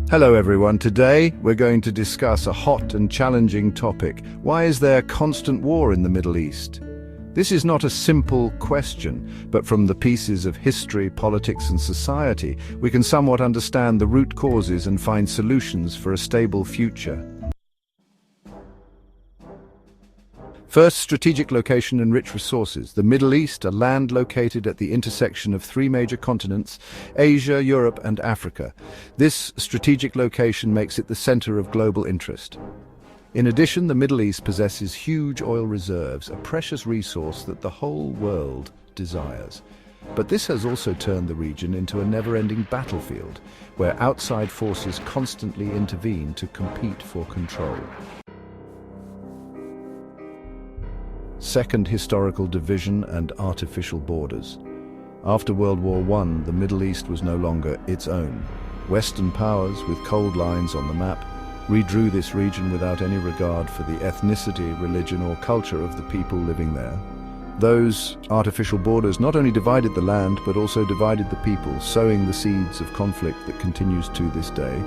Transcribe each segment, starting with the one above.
Hello everyone, today we're going to discuss a hot and challenging topic. Why is there constant war in the Middle East? This is not a simple question, but from the pieces of history, politics and society, we can somewhat understand the root causes and find solutions for a stable future. First, strategic location and rich resources. The Middle East, a land located at the intersection of three major continents, Asia, Europe and Africa. This strategic location makes it the center of global interest. In addition, the Middle East possesses huge oil reserves, a precious resource that the whole world desires. But this has also turned the region into a never-ending battlefield, where outside forces constantly intervene to compete for control. Second, historical division and artificial borders. After World War I, the Middle East was no longer its own. Western powers, with cold lines on the map, redrew this region without any regard for the ethnicity, religion or culture of the people living there. Those artificial borders not only divided the land, but also divided the people, sowing the seeds of conflict that continues to this day.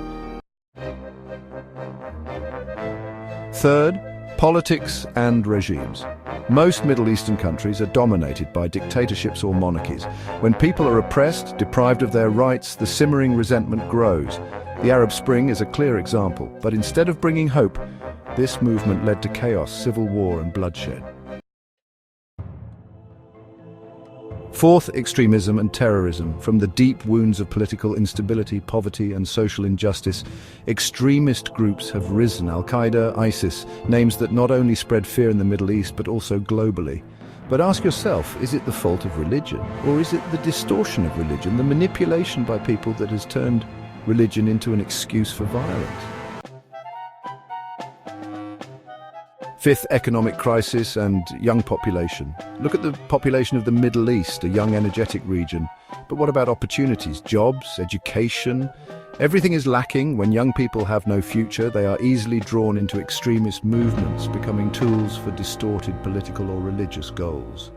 Third, politics and regimes. Most Middle Eastern countries are dominated by dictatorships or monarchies. When people are oppressed, deprived of their rights, the simmering resentment grows. The Arab Spring is a clear example, but instead of bringing hope, this movement led to chaos, civil war and bloodshed. Fourth, extremism and terrorism. From the deep wounds of political instability, poverty and social injustice, extremist groups have risen. Al-Qaeda, ISIS, names that not only spread fear in the Middle East but also globally. But ask yourself, is it the fault of religion? Or is it the distortion of religion, the manipulation by people that has turned religion into an excuse for violence? Fifth, economic crisis and young population. Look at the population of the Middle East, a young, energetic region. But what about opportunities, jobs, education? Everything is lacking. When young people have no future, they are easily drawn into extremist movements, becoming tools for distorted political or religious goals.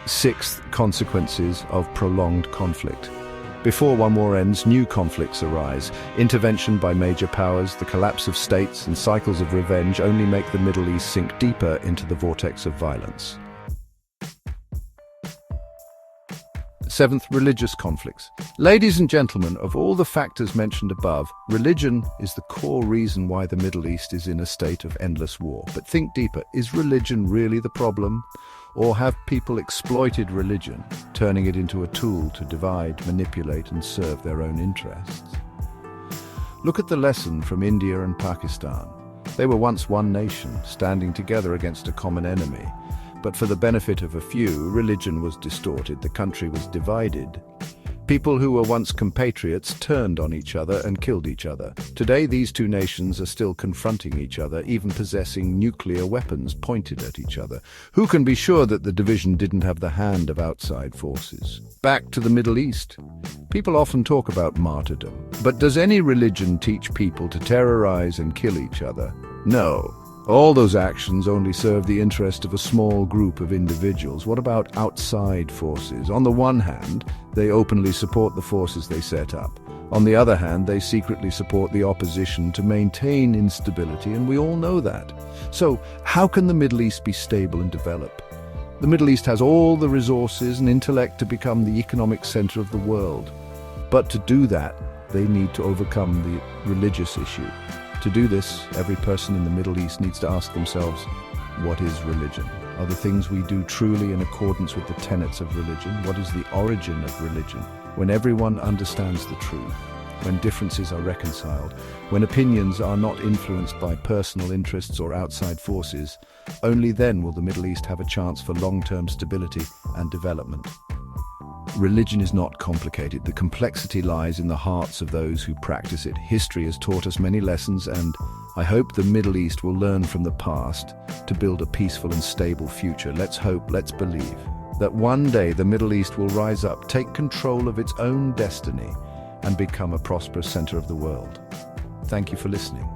Sixth, consequences of prolonged conflict. Before one war ends, new conflicts arise. Intervention by major powers, the collapse of states and cycles of revenge only make the Middle East sink deeper into the vortex of violence. Seventh, religious conflicts. Ladies and gentlemen, of all the factors mentioned above, religion is the core reason why the Middle East is in a state of endless war. But think deeper, is religion really the problem? Or have people exploited religion, turning it into a tool to divide, manipulate and serve their own interests? Look at the lesson from India and Pakistan. They were once one nation, standing together against a common enemy. But for the benefit of a few, religion was distorted, the country was divided. People who were once compatriots turned on each other and killed each other. Today, these two nations are still confronting each other, even possessing nuclear weapons pointed at each other. Who can be sure that the division didn't have the hand of outside forces? Back to the Middle East. People often talk about martyrdom, but does any religion teach people to terrorize and kill each other? No. All those actions only serve the interest of a small group of individuals. What about outside forces? On the one hand, they openly support the forces they set up. On the other hand, they secretly support the opposition to maintain instability, and we all know that. So, how can the Middle East be stable and develop? The Middle East has all the resources and intellect to become the economic center of the world. But to do that, they need to overcome the religious issue. To do this, every person in the Middle East needs to ask themselves, what is religion? Are the things we do truly in accordance with the tenets of religion? What is the origin of religion? When everyone understands the truth, when differences are reconciled, when opinions are not influenced by personal interests or outside forces, only then will the Middle East have a chance for long-term stability and development. Religion is not complicated. The complexity lies in the hearts of those who practice it. History has taught us many lessons, and I hope the Middle East will learn from the past to build a peaceful and stable future. Let's hope, let's believe that one day the Middle East will rise up, take control of its own destiny, and become a prosperous center of the world. Thank you for listening.